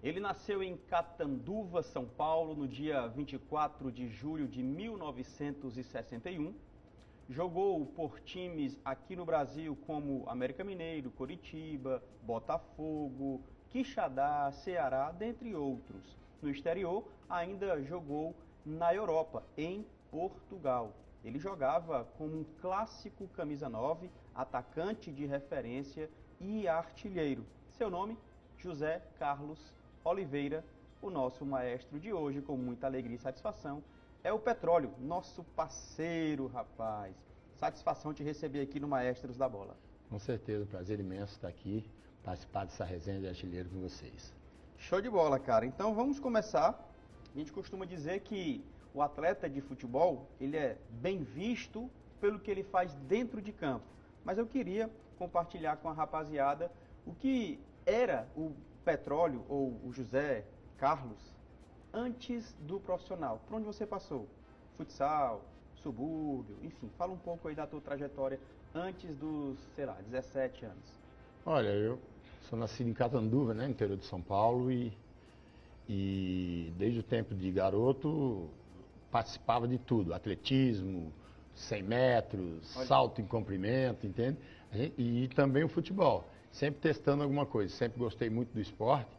Ele nasceu em Catanduva, São Paulo, no dia 24 de julho de 1961. Jogou por times aqui no Brasil como América Mineiro, Coritiba, Botafogo, Quixadá, Ceará, dentre outros. No exterior, ainda jogou na Europa, em Portugal. Ele jogava como um clássico camisa 9, atacante de referência e artilheiro. Seu nome, José Carlos Oliveira, o nosso maestro de hoje, com muita alegria e satisfação, é o Petróleo, nosso parceiro, rapaz. Satisfação te receber aqui no Maestros da Bola. Com certeza, prazer imenso estar aqui, participar dessa resenha de artilheiro com vocês. Show de bola, cara. Então vamos começar. A gente costuma dizer que o atleta de futebol, ele é bem visto pelo que ele faz dentro de campo. Mas eu queria compartilhar com a rapaziada o que era o Petróleo, ou o José Carlos, antes do profissional. Por onde você passou? Futsal, subúrbio, enfim, fala um pouco aí da tua trajetória antes dos, 17 anos. Olha, eu sou nascido em Catanduva, né, no interior de São Paulo, e desde o tempo de garoto participava de tudo, atletismo, 100 metros, Olha, salto em comprimento, entende? E também o futebol, sempre testando alguma coisa, sempre gostei muito do esporte,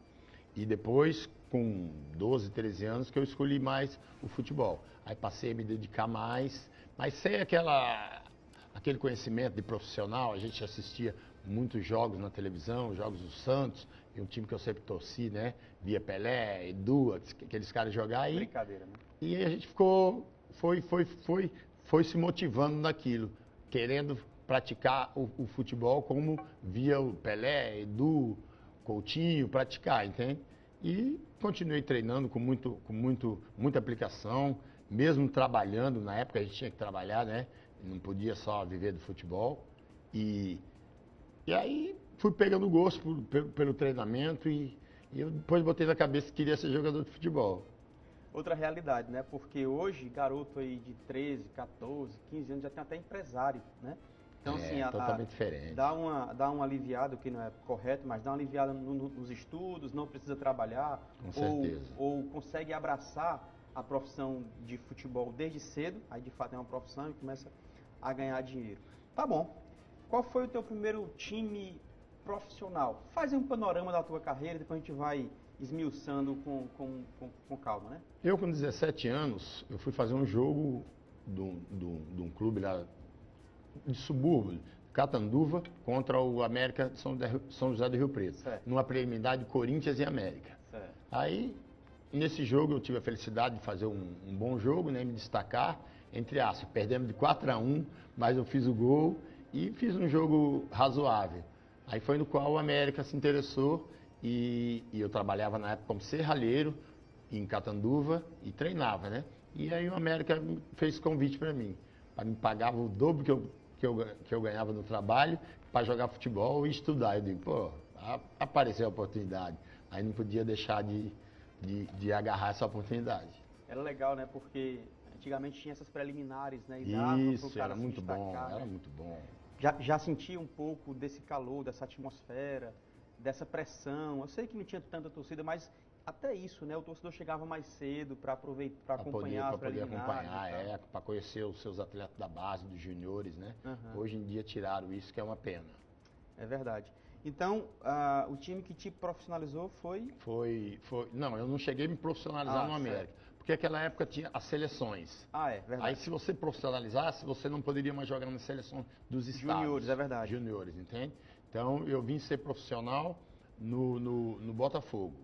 e depois, com 12, 13 anos, que eu escolhi mais o futebol. Aí passei a me dedicar mais, mas sem aquele conhecimento de profissional. A gente assistia muitos jogos na televisão, jogos do Santos, e um time que eu sempre torci, né? Via Pelé, Edu, aqueles caras jogar aí. Brincadeira, né? E a gente foi se motivando naquilo, querendo praticar o futebol como via o Pelé, Edu, Coutinho praticar, entende? E continuei treinando com muita aplicação, mesmo trabalhando. Na época a gente tinha que trabalhar, né? Não podia só viver do futebol. E aí fui pegando gosto pelo treinamento e eu depois botei na cabeça que queria ser jogador de futebol. Outra realidade, né? Porque hoje, garoto aí de 13, 14, 15 anos já tem até empresário, né? Então, assim, totalmente diferente. Dá uma aliviada, o que não é correto, mas dá uma aliviada nos estudos, não precisa trabalhar. Com certeza. Ou consegue abraçar a profissão de futebol desde cedo, aí de fato é uma profissão e começa a ganhar dinheiro. Tá bom. Qual foi o teu primeiro time profissional? Faz um panorama da tua carreira, depois a gente vai esmiuçando com calma, né? Eu, com 17 anos, eu fui fazer um jogo de um clube lá de subúrbio, Catanduva, contra o América de São José do Rio Preto, certo, numa preliminar de Corinthians e América. Certo. Aí, nesse jogo, eu tive a felicidade de fazer um bom jogo, né, me destacar, entre aspas, perdemos de 4-1, mas eu fiz o gol e fiz um jogo razoável. Aí foi no qual o América se interessou e eu trabalhava na época como serralheiro em Catanduva e treinava, né? E aí o América fez convite para mim, me pagava o dobro que eu ganhava no trabalho para jogar futebol e estudar. Eu digo, pô, apareceu a oportunidade. Aí não podia deixar de agarrar essa oportunidade. Era legal, né? Porque antigamente tinha essas preliminares, né? Isso, era muito bom, era muito bom. Já sentia um pouco desse calor, dessa atmosfera, dessa pressão. Eu sei que não tinha tanta torcida, mas até isso, né? O torcedor chegava mais cedo para aproveitar, para acompanhar as preliminares. Para poder acompanhar, para conhecer os seus atletas da base, dos juniores, né? Uhum. Hoje em dia tiraram isso, que é uma pena. É verdade. Então, o time que te profissionalizou foi? Não, eu não cheguei a me profissionalizar no América. Certo. Porque naquela época tinha as seleções. É verdade. Aí se você profissionalizasse, você não poderia mais jogar na seleção dos estados. Juniores, é verdade. Juniores, entende? Então eu vim ser profissional no Botafogo.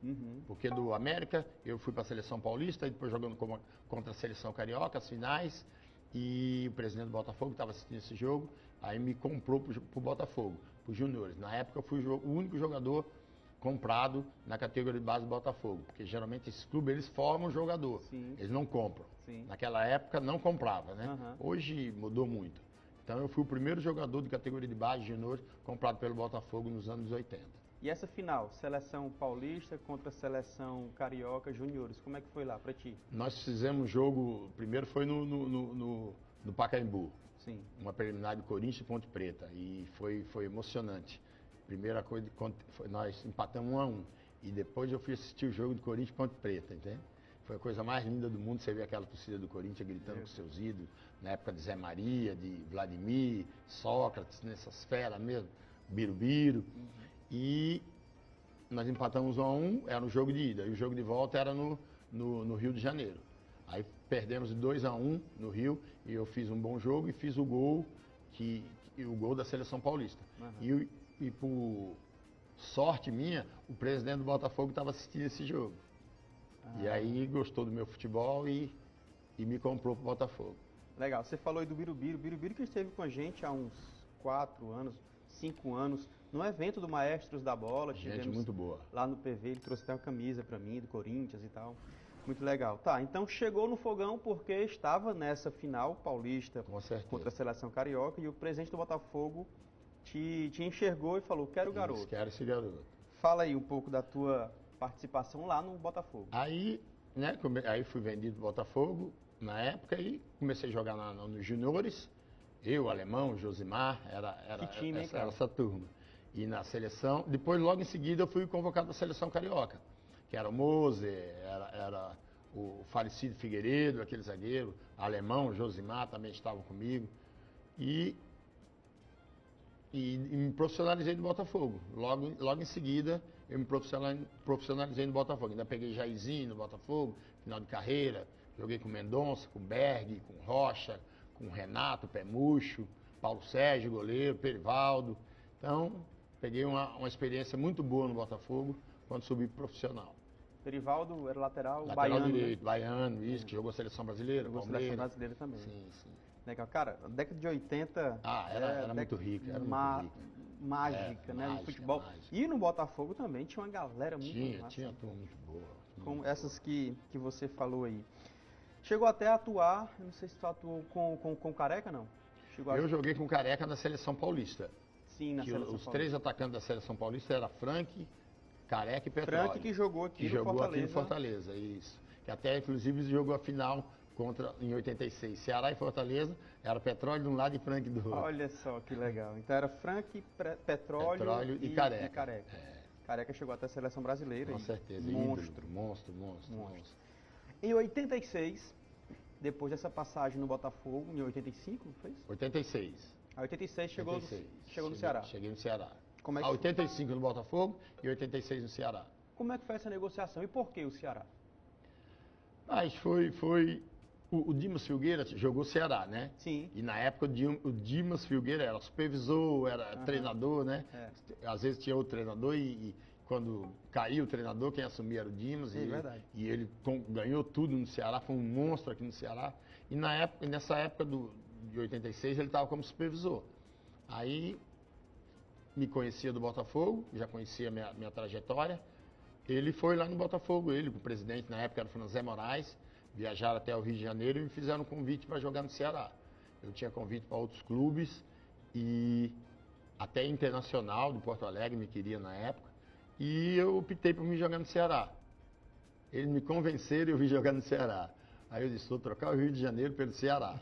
Uhum. Porque do América eu fui para a seleção paulista, e depois jogando contra a seleção carioca, as finais, e o presidente do Botafogo estava assistindo esse jogo, aí me comprou para o Botafogo, para os juniores. Na época eu fui o único jogador comprado na categoria de base do Botafogo, porque geralmente esses clubes eles formam jogador, sim, eles não compram. Sim. Naquela época não comprava, né? Uhum. Hoje mudou muito. Então eu fui o primeiro jogador de categoria de base juniores comprado pelo Botafogo nos anos 80. E essa final, seleção paulista contra seleção carioca juniores, como é que foi lá para ti? Nós fizemos jogo, primeiro foi no Pacaembu. Sim. Uma preliminar de Corinthians e Ponte Preta, e foi emocionante. Primeira coisa, nós empatamos 1-1. E depois eu fui assistir o jogo do Corinthians Ponte Preta, entende? Foi a coisa mais linda do mundo, você vê aquela torcida do Corinthians gritando com seus ídolos, na época de Zé Maria, de Vladimir, Sócrates, nessas feras mesmo, Birubiru. E nós empatamos 1-1, era um jogo de ida, e o jogo de volta era no Rio de Janeiro. Aí perdemos de 2-1 no Rio, e eu fiz um bom jogo e fiz o gol, o gol da Seleção Paulista. E por sorte minha, o presidente do Botafogo estava assistindo esse jogo. E aí gostou do meu futebol e me comprou pro Botafogo. Legal, você falou aí do Birubiru. Birubiru que esteve com a gente há uns 4 anos, 5 anos, no evento do Maestros da Bola. Gente muito boa. Lá no PV, ele trouxe até uma camisa para mim, do Corinthians e tal. Muito legal. Tá, então chegou no fogão porque estava nessa final paulista contra a Seleção Carioca e o presidente do Botafogo te enxergou e falou, quero o garoto. Quero esse garoto. Fala aí um pouco da tua participação lá no Botafogo. Aí, né, aí fui vendido pro Botafogo na época e comecei a jogar nos juniores. Eu, o Alemão, o Josimar, era essa turma. E na seleção, depois logo em seguida eu fui convocado para a Seleção Carioca, que era o Moser, era o falecido Figueiredo, aquele zagueiro, Alemão, o Josimar também estavam comigo. E me profissionalizei no Botafogo. Logo em seguida, eu me profissionalizei no Botafogo. Ainda peguei Jairzinho no Botafogo, final de carreira. Joguei com Mendonça, com Berg, com Rocha, com Renato, Pé Murcho, Paulo Sérgio, goleiro, Perivaldo. Então, peguei uma experiência muito boa no Botafogo quando subi profissional. Perivaldo era lateral baiano, direito, né? Baiano, isso, que jogou a Seleção Brasileira, jogou Palmeiras. Seleção Brasileira também. Sim, sim. Legal. Cara, a década de 80 era muito rica, era muito rica. Mágica, né? No futebol. Mágica. E no Botafogo também tinha uma galera muito massa. Tinha turma muito boa. Com essas que você falou aí. Chegou até a atuar, eu não sei se tu atuou com Careca, não? Eu joguei com Careca na Seleção Paulista. Sim, na Seleção Paulista. Os 3 atacantes da Seleção Paulista eram Frank, Careca e Petróleo. Frank que jogou aqui no Fortaleza, isso. Que até, inclusive, jogou a final em 86. Ceará e Fortaleza, era Petróleo de um lado e Frank do outro. Olha só que legal. Então era Frank, Petróleo e Careca. Careca chegou até a Seleção Brasileira. Com certeza. Monstro. Monstro. Em 86, depois dessa passagem no Botafogo, em 85, não foi isso? 86. A 86 chegou no Ceará. Cheguei no Ceará. Como é que... A 85 no Botafogo e 86 no Ceará. Como é que foi essa negociação e por que o Ceará? Mas foi o Dimas Filgueira jogou Ceará, né? Sim. E na época o Dimas Filgueira era supervisor, era treinador, né? Às vezes tinha outro treinador e quando caiu o treinador, quem assumia era o Dimas. Verdade. E ele ganhou tudo no Ceará, foi um monstro aqui no Ceará. E nessa época de 86 ele estava como supervisor. Aí me conhecia do Botafogo, já conhecia minha trajetória. Ele foi lá no Botafogo, o presidente na época era o Zé Moraes, viajaram até o Rio de Janeiro e me fizeram um convite para jogar no Ceará. Eu tinha convite para outros clubes e até Internacional de Porto Alegre me queria na época. E eu optei por me jogar no Ceará. Eles me convenceram e eu vim jogar no Ceará. Aí eu disse, vou trocar o Rio de Janeiro pelo Ceará.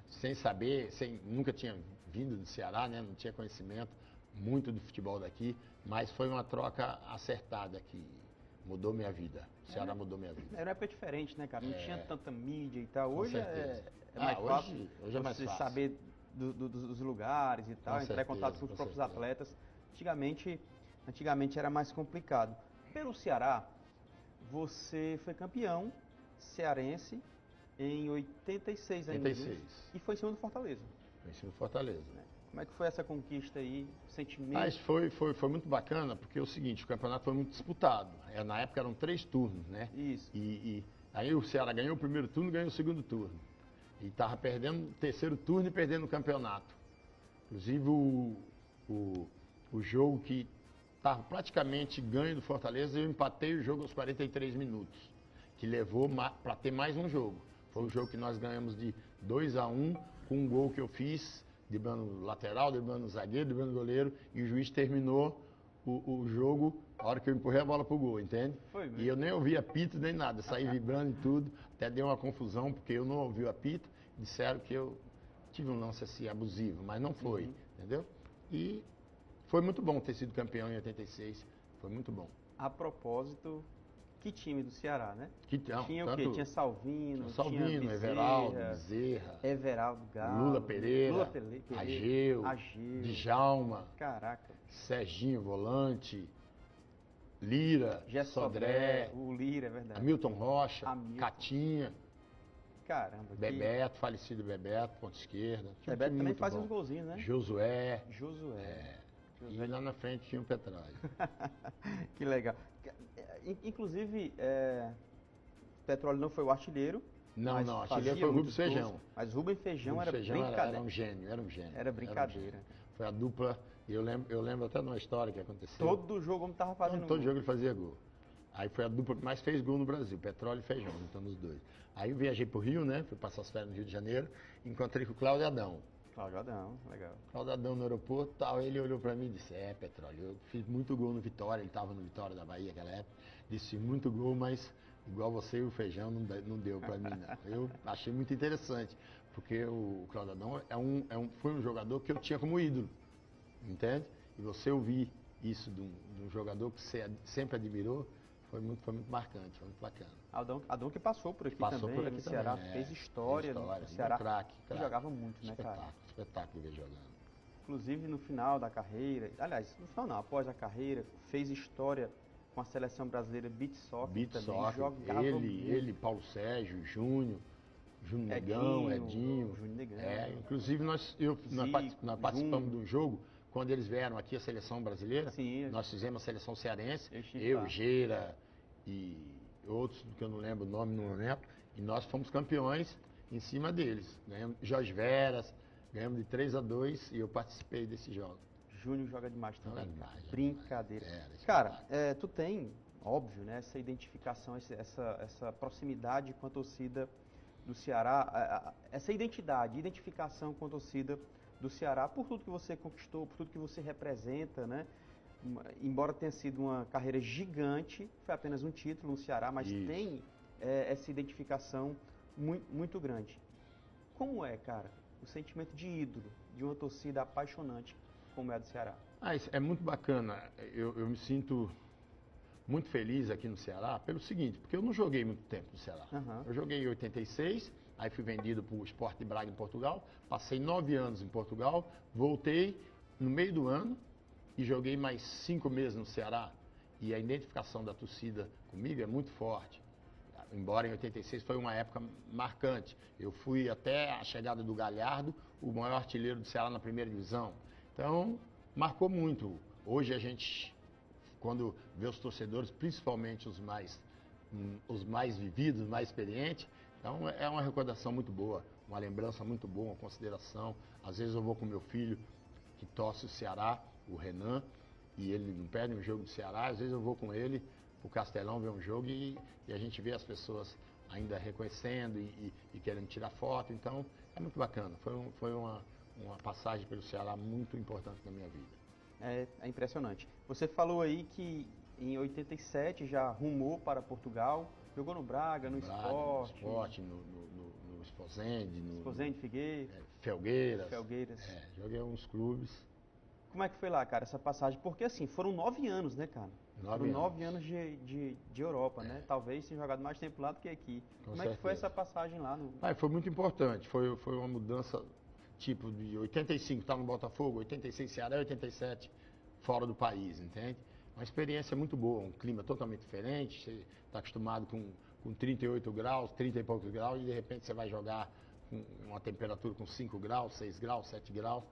Sem saber, nunca tinha vindo do Ceará, né? Não tinha conhecimento muito do futebol daqui, mas foi uma troca acertada que mudou minha vida. O Ceará mudou minha vida. Era uma época diferente, né, cara? Não tinha tanta mídia e tal. Hoje é mais fácil hoje é mais fácil saber dos lugares e tal, entrar em contato com os próprios atletas. Antigamente era mais complicado. Pelo Ceará, você foi campeão cearense em 86 ainda. 86. E foi em cima do Fortaleza. Foi em cima do Fortaleza. Como é que foi essa conquista aí, sentimento? Mas foi muito bacana, porque é o seguinte, o campeonato foi muito disputado. Na época eram 3 turnos, né? Isso. E aí o Ceará ganhou o primeiro turno e ganhou o segundo turno. E estava perdendo o terceiro turno e perdendo o campeonato. Inclusive o jogo que estava praticamente ganho do Fortaleza, eu empatei o jogo aos 43 minutos, que levou para ter mais um jogo. Foi um jogo que nós ganhamos de 2-1, com um gol que eu fiz, driblando lateral, driblando zagueiro, driblando goleiro, e o juiz terminou o jogo a hora que eu empurrei a bola pro gol, entende? Foi mesmo. E eu nem ouvi apito nem nada, saí vibrando e tudo, até deu uma confusão, porque eu não ouvi o apito, disseram que eu tive um lance assim abusivo, mas não foi, entendeu? E foi muito bom ter sido campeão em 86, foi muito bom. A propósito, que time do Ceará, né? Que, não, Tinha o quê? Tinha Salvino, Salvino, Everaldo, Bezerra, Everaldo Galo, Lula Pereira, Ageu, Ageu, Djalma, caraca, Serginho, volante, Lira, Sodré, o Lira, é verdade. Hamilton Rocha, Catinha, caramba, Bebeto, falecido Bebeto, ponta esquerda. Bebeto também fazia uns golzinhos, né? Josué. E lá na frente tinha o Petróleo. Que legal. Inclusive, Petróleo não foi o artilheiro. Não, o artilheiro foi o Rubens Feijão. Mas Rubens Feijão era brincadeira. Era um gênio. Era brincadeira. Foi a dupla, e eu lembro até de uma história que aconteceu. Todo jogo ele estava fazendo Todo jogo ele fazia gol. Aí foi a dupla que mais fez gol no Brasil, Petróleo e Feijão, juntando os dois. Aí eu viajei pro Rio, né? Fui passar as férias no Rio de Janeiro, encontrei com o Cláudio Adão. Cláudio Adão, legal. Cláudio Adão no aeroporto, tal, ele olhou pra mim e disse: Petróleo, eu fiz muito gol no Vitória, ele estava no Vitória da Bahia naquela época, disse: muito gol, mas igual você e o Feijão não deu pra mim, não. Eu achei muito interessante, porque o Cláudio Adão foi um jogador que eu tinha como ídolo, entende? E você ouvir isso de um jogador que você sempre admirou, foi muito marcante, foi muito bacana. Adão que passou por aqui também, no Ceará, fez história no Ceará. Craque. Jogava muito, né, cara? Espetáculo ver jogando. Inclusive no final da carreira, aliás, no final não, após a carreira, fez história com a seleção brasileira Beach Soccer também. Jogava ele, Paulo Sérgio, Júnior Negão, Edinho. Júnior Negão. Inclusive nós participamos de um jogo. Quando eles vieram aqui, a seleção brasileira, nós fizemos a seleção cearense, eu, Geira e outros, que eu não lembro o nome no momento, e nós fomos campeões em cima deles. Ganhamos Jorge Veras, ganhamos de 3-2 e eu participei desse jogo. Júnior joga demais também. Brincadeira. Cara, tu tem, óbvio, né, essa identificação, essa proximidade com a torcida do Ceará, essa identificação com a torcida do Ceará, por tudo que você conquistou, por tudo que você representa, né? Embora tenha sido uma carreira gigante, foi apenas um título no Ceará, mas tem essa identificação muito grande. Como é, cara, o sentimento de ídolo de uma torcida apaixonante como é a do Ceará? Isso é muito bacana. Eu me sinto muito feliz aqui no Ceará pelo seguinte, porque eu não joguei muito tempo no Ceará. Eu joguei em 86, aí fui vendido para o Sport de Braga em Portugal, passei 9 anos em Portugal, voltei no meio do ano e joguei mais 5 meses no Ceará. E a identificação da torcida comigo é muito forte. Embora em 86 foi uma época marcante. Eu fui até a chegada do Galhardo, o maior artilheiro do Ceará na primeira divisão. Então, marcou muito. Hoje a gente, quando vê os torcedores, principalmente os mais vividos, mais experientes, então é uma recordação muito boa, uma lembrança muito boa, uma consideração. Às vezes eu vou com meu filho, que torce o Ceará, o Renan, e ele não perde um jogo do Ceará, às vezes eu vou com ele pro Castelão ver um jogo e a gente vê as pessoas ainda reconhecendo e querendo tirar foto, então é muito bacana. Foi uma passagem pelo Ceará muito importante na minha vida. É impressionante. Você falou aí que em 87 já rumou para Portugal, jogou no Braga, no Sport. No Esposende. Esposende, Felgueiras. Joguei alguns clubes. Como é que foi lá, cara, essa passagem? Porque assim, foram 9 anos, né, cara? Foram 9 anos de Europa, né? Talvez tenha jogado mais tempo lá do que aqui. Como é que foi essa passagem lá? Foi muito importante. Foi uma mudança, tipo, de 85 estar no Botafogo, 86 Ceará, 87 fora do país, entende? Uma experiência muito boa, um clima totalmente diferente. Você está acostumado com 38 graus, 30 e poucos graus, e de repente você vai jogar com uma temperatura com 5 graus, 6 graus, 7 graus.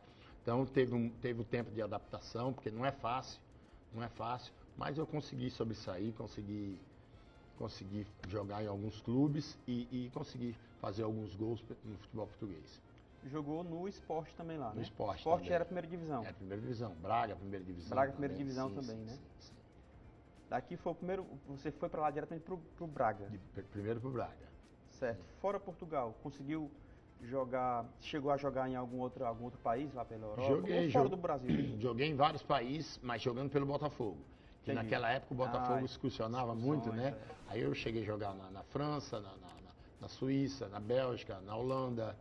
Então teve o tempo de adaptação, porque não é fácil, mas eu consegui sobressair, consegui jogar em alguns clubes e consegui fazer alguns gols no futebol português. Jogou no Sport também lá, né? No Sport também. Era a primeira divisão. Era a primeira divisão. Braga, primeira divisão. Braga, primeira divisão também, né? Sim. Daqui foi o primeiro, você foi para lá diretamente pro Braga. Primeiro pro Braga. Certo. Fora Portugal, conseguiu chegou a jogar em algum outro país lá pela Europa? Ou fora do Brasil? Joguei em vários países, mas jogando pelo Botafogo. Que naquela época o Botafogo excursionava muito, né? Aí eu cheguei a jogar na França, na Suíça, na Bélgica, na Holanda,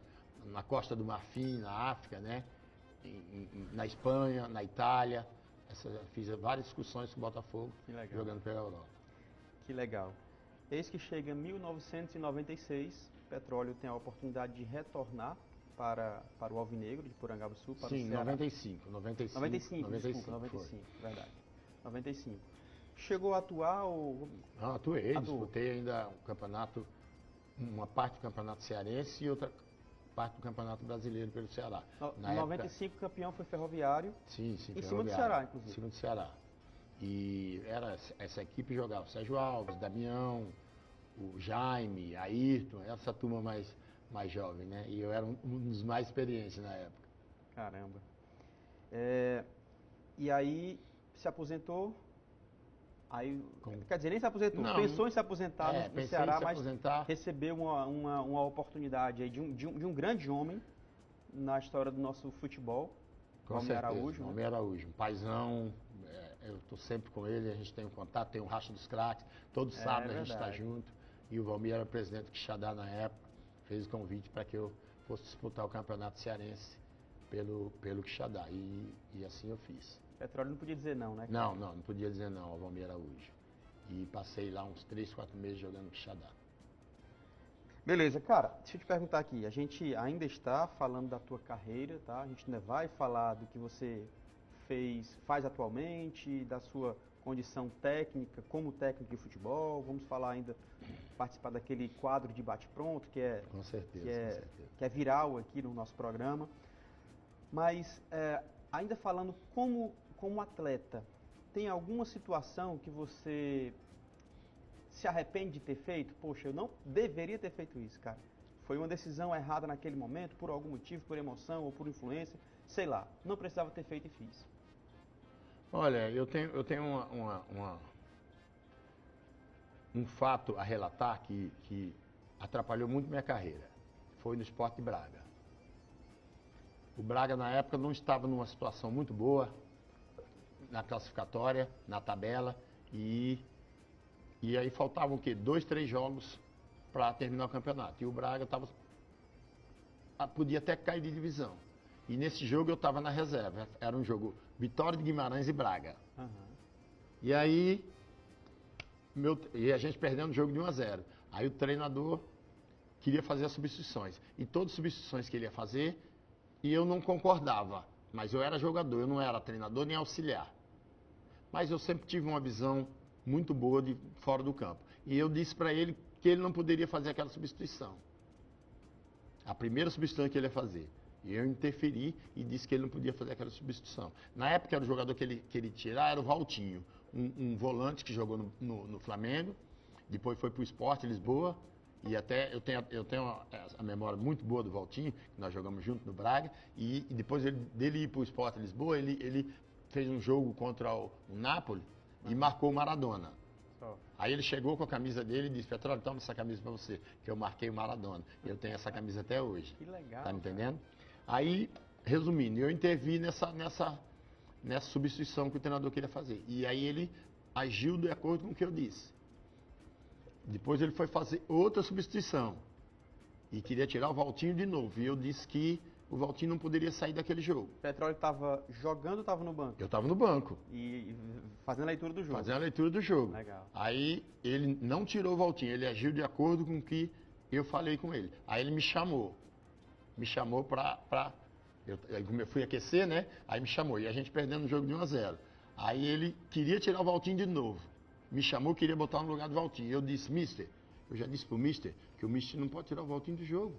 na Costa do Marfim, na África, né? Na Espanha, na Itália. Fiz várias discussões com o Botafogo, jogando pela Europa. Que legal. Eis que chega 1996, o Petróleo tem a oportunidade de retornar para o Alvinegro, de Porangabuçu, para o Ceará. 95, verdade. 95. Chegou a atuar ou... Não, atuei, disputei ainda um campeonato, uma parte do campeonato cearense e outra parte do campeonato brasileiro pelo Ceará. Em 95 campeão foi Ferroviário. Sim, em cima do Ceará, inclusive. Em cima do Ceará. E essa equipe jogava o Sérgio Alves, Damião, o Jaime, Ayrton, essa turma mais jovem, né? E eu era um dos mais experientes na época. Caramba. E aí se aposentou, quer dizer, nem se aposentou, não, pensou em se aposentar no Ceará, mas recebeu uma oportunidade aí de um grande homem na história do nosso futebol, Valmir Araújo. Né? Valmir Araújo, um paizão, eu estou sempre com ele, a gente tem um contato, tem um racha dos craques, todo sábado a gente está junto. E o Valmir era presidente do Quixadá na época, fez o convite para que eu fosse disputar o campeonato cearense pelo Quixadá. E assim eu fiz. Petróleo não podia dizer não, né? Não podia dizer não ao Valmir Araújo. E passei lá uns 3, 4 meses jogando Quixadá. Beleza, cara, deixa eu te perguntar aqui, a gente ainda está falando da tua carreira, tá? A gente ainda vai falar do que você faz atualmente, da sua condição técnica, como técnico de futebol, vamos falar ainda, participar daquele quadro de bate-pronto, que é viral aqui no nosso programa. Mas, ainda falando como atleta, tem alguma situação que você se arrepende de ter feito? Poxa, eu não deveria ter feito isso, cara. Foi uma decisão errada naquele momento, por algum motivo, por emoção ou por influência, sei lá, não precisava ter feito e fiz. Olha, eu tenho um fato a relatar que atrapalhou muito minha carreira. Foi no Sport de Braga. O Braga, na época, não estava numa situação muito boa na classificatória, na tabela, e aí faltavam o quê? 2, 3 jogos para terminar o campeonato. E o Braga podia até cair de divisão. E nesse jogo eu estava na reserva. Era um jogo Vitória de Guimarães e Braga. Uhum. E aí, a gente perdendo o jogo de 1-0. Aí o treinador queria fazer as substituições. E todas as substituições que ele ia fazer, e eu não concordava. Mas eu era jogador, eu não era treinador nem auxiliar. Mas eu sempre tive uma visão muito boa de fora do campo. E eu disse para ele que ele não poderia fazer aquela substituição. A primeira substituição que ele ia fazer. E eu interferi e disse que ele não podia fazer aquela substituição. Na época, era o jogador que ele queria tirar, era o Valtinho, um volante que jogou no Flamengo, depois foi para o Sport Lisboa, e até eu tenho a memória muito boa do Valtinho, que nós jogamos junto no Braga, e depois dele ir para o Sport Lisboa, ele fez um jogo contra o Napoli e marcou o Maradona. Aí ele chegou com a camisa dele e disse: Petróleo, toma essa camisa para você, que eu marquei o Maradona. Eu tenho essa camisa até hoje. Que legal. Tá me entendendo? Aí, resumindo, eu intervi nessa substituição que o treinador queria fazer. E aí ele agiu de acordo com o que eu disse. Depois ele foi fazer outra substituição. E queria tirar o Valtinho de novo. E eu disse que o Valtinho não poderia sair daquele jogo. O Petróleo estava jogando ou estava no banco? Eu estava no banco. E fazendo a leitura do jogo? Fazendo a leitura do jogo. Legal. Aí ele não tirou o Valtinho, ele agiu de acordo com o que eu falei com ele. Aí ele me chamou. Me chamou eu fui aquecer, né? Aí me chamou. E a gente perdendo o jogo de 1-0. Aí ele queria tirar o Valtinho de novo. Me chamou, queria botar no lugar do Valtinho. Eu disse: Mister, eu já disse pro Mister que o Mister não pode tirar o Valtinho do jogo.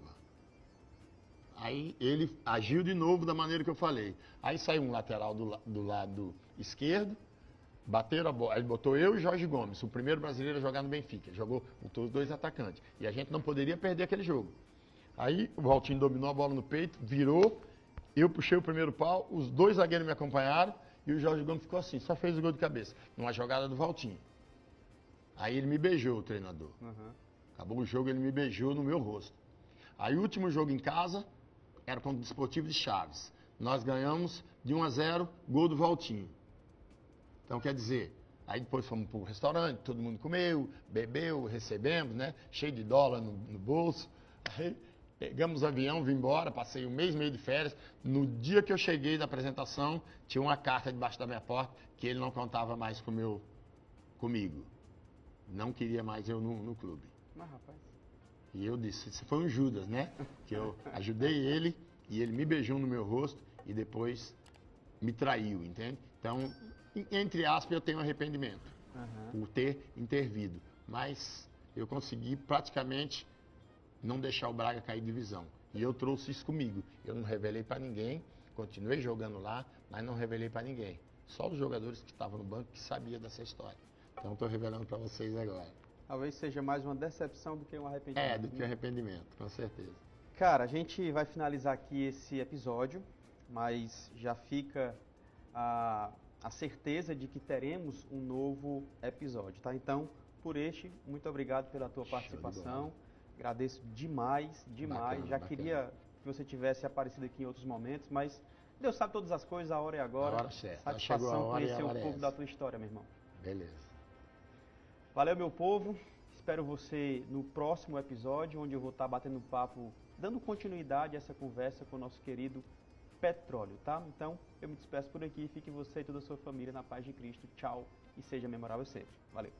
Aí ele agiu de novo da maneira que eu falei. Aí saiu um lateral do lado esquerdo, bateram a bola. Aí botou eu e Jorge Gomes, o primeiro brasileiro a jogar no Benfica. Jogou com os 2 atacantes. E a gente não poderia perder aquele jogo. Aí o Valtinho dominou a bola no peito, virou, eu puxei o primeiro pau, os 2 zagueiros me acompanharam e o Jorge Gomes ficou assim, só fez o gol de cabeça, numa jogada do Valtinho. Aí ele me beijou, o treinador. Uhum. Acabou o jogo, ele me beijou no meu rosto. Aí o último jogo em casa era contra o Desportivo de Chaves. Nós ganhamos de 1-0, gol do Valtinho. Então, quer dizer, aí depois fomos para o restaurante, todo mundo comeu, bebeu, recebemos, né? Cheio de dólar no bolso. Aí Pegamos o avião, vim embora, passei um mês e meio de férias. No dia que eu cheguei da apresentação, tinha uma carta debaixo da minha porta que ele não contava mais comigo. Não queria mais eu no clube. Mas, rapaz... E eu disse, isso foi um Judas, né? Que eu ajudei ele e ele me beijou no meu rosto e depois me traiu, entende? Então, entre aspas, eu tenho arrependimento por ter intervido. Mas eu consegui praticamente não deixar o Braga cair de divisão. E eu trouxe isso comigo. Eu não revelei para ninguém, continuei jogando lá, mas não revelei para ninguém. Só os jogadores que estavam no banco que sabiam dessa história. Então estou revelando para vocês agora. Talvez seja mais uma decepção do que um arrependimento. É, do que um arrependimento, com certeza. Cara, a gente vai finalizar aqui esse episódio, mas já fica a certeza de que teremos um novo episódio, tá? Então, por este, muito obrigado pela tua participação. Agradeço demais. Bacana, Já bacana. queria que você tivesse aparecido aqui em outros momentos, mas Deus sabe todas as coisas, a hora é agora. A hora certa. Satisfação Chegou a hora conhecer e a um hora é pouco essa. da tua história, meu irmão. Beleza. Valeu, meu povo. Espero você no próximo episódio, onde eu vou estar batendo papo, dando continuidade a essa conversa com o nosso querido petróleo, tá? Então, eu me despeço por aqui. Fique você e toda a sua família na paz de Cristo. Tchau e seja memorável sempre. Valeu.